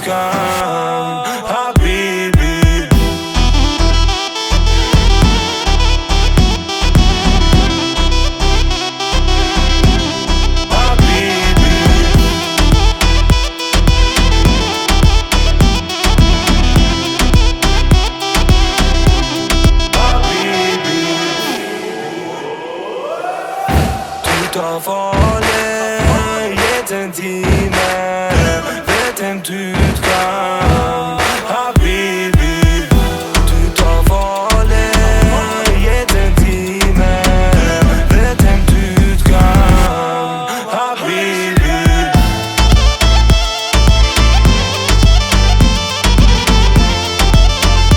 kan, habibi. Ta farlig, gitt en time. Vet hvem du kan.